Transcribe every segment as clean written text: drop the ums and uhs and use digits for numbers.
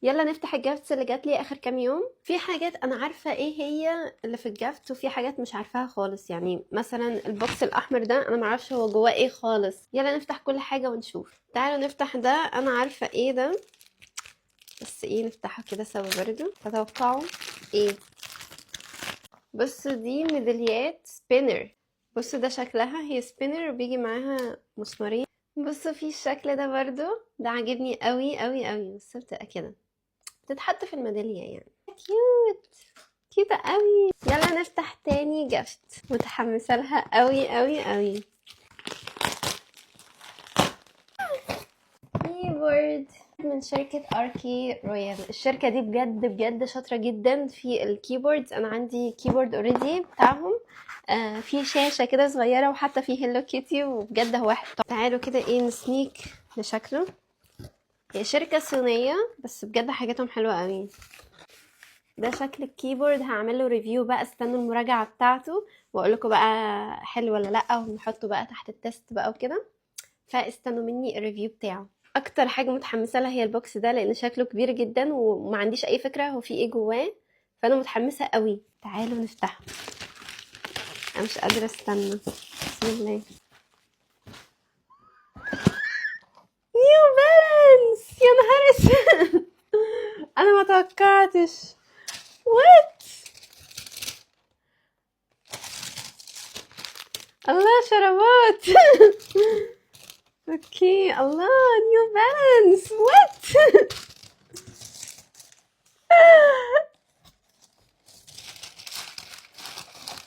يلا نفتح الجافتس اللي جات لي اخر كام يوم. في حاجات انا عارفه ايه هي اللي في الجافت، وفي حاجات مش عارفاها خالص. يعني مثلا البوكس الاحمر ده انا معرفش هو جواه ايه خالص. يلا نفتح كل حاجه ونشوف. تعالوا نفتح ده، انا عارفه ايه ده، بس ايه نفتحه كده سوا برضو. تتوقعوا ايه؟ بصوا دي ميداليات سبينر. بصوا ده شكلها، هي سبينر وبيجي معاها مسمارين. بصوا في الشكل ده برضو، ده عاجبني قوي قوي قوي. بس بتبقى كده بتتحط في الميدالية يعني. كيوت كيوت قوي. يلا نفتح تاني جفت، متحمسة لها قوي قوي قوي. كيبورد من شركة اركي رويال. الشركة دي بجد بجد شاطرة جدا في الكيبوردز. انا عندي كيبورد اوريدي بتاعهم، في شاشة كده صغيرة وحتى في هيلو كيتي، وبجد هو واحد. تعالوا كده ايه نسنيك لشكله. هي شركة صينية بس بجد حاجاتهم حلوة قوي. ده شكل الكيبورد، هعمل له ريفيو بقى، استنوا المراجعة بتاعته واقول لكم بقى حلو ولا لا، ونحطه بقى تحت التست بقى وكده. فاستنوا مني الريفيو بتاعه. اكتر حاجة متحمسة لها هي البوكس ده، لان شكله كبير جدا وما عنديش اي فكرة هو فيه ايه جواه، فانا متحمسة قوي. تعالوا نفتحه، انا مش قادرة استنى. بسم الله. نيو بالانس، يا نهار اسود. انا ما توقعتش. وات، الله شربات. اوكي، الله نيو بالانس. وات.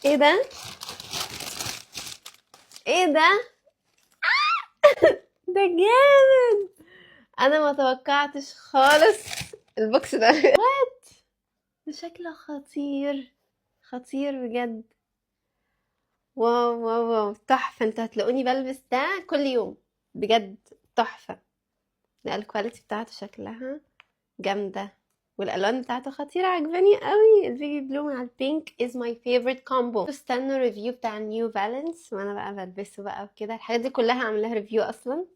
ايه ده؟ ايه ده؟ ده جامد. انا ما توقعتش خالص البوكس ده. وات، ده شكله خطير، خطير بجد. واو واو واو، تحفة. انتوا هتلاقوني بلبس ده كل يوم، بجد تحفة. لا الكواليتي بتاعته شكلها جامدة، والالوان بتاعته خطيرة، عجباني قوي. البيبي بلو مع البينك is my favorite combo. استنوا ريفيو بتاع نيو بالانس وانا بقى بلبسه بقى وكده. الحاجات دي كلها عامل لها ريفيو اصلا.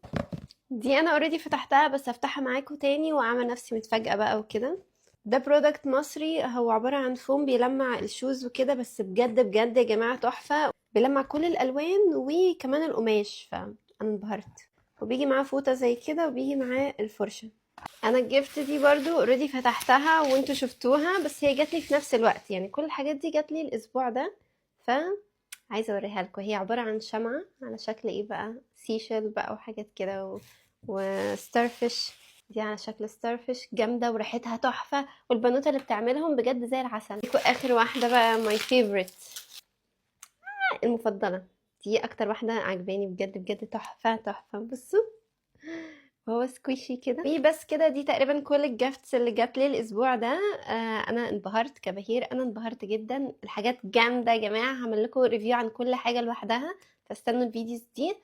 دي انا اوريدي فتحتها بس هفتحها معاكم تاني واعمل نفسي متفاجئة بقى وكده. ده برودكت مصري، هو عبارة عن فوم بيلمع الشوز وكده، بس بجد بجد يا جماعة تحفة. بيلمع كل الالوان وكمان القماش، فانا انبهرت. وبيجي معاه فوطة زي كده، وبيجي معاه الفرشة. انا الجيفت دي برضو اوريدي فتحتها وانتوا شفتوها، بس هي جاتلي في نفس الوقت. يعني كل الحاجات دي جاتلي الاسبوع ده، ف عايزه اوريها لكم. هي عباره عن شمعه على شكل ايه بقى، سيشل بقى وحاجات كده وستارفش. دي على شكل ستارفش، جامده وريحتها تحفه، والبنوته اللي بتعملهم بجد زي العسل. اخر واحده بقى ماي فيفورت المفضله. دي اكتر واحده عجباني بجد بجد، تحفه تحفه. بصوا هو سكويشي كده. بس كده دي تقريبا كل الجافتس اللي جات لي الاسبوع ده. انا انبهرت كبهير، انا انبهرت جدا. الحاجات جامده يا جماعه، هعمل لكم ريفيو عن كل حاجه لوحدها، فاستنوا الفيديوز دي.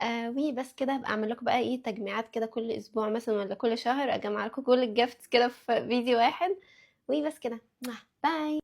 وبس كده هبقى اعمل لكم بقى ايه تجميعات كده كل اسبوع مثلا ولا كل شهر، اجمع لكم كل الجافتس كده في فيديو واحد. وبس كده، باي.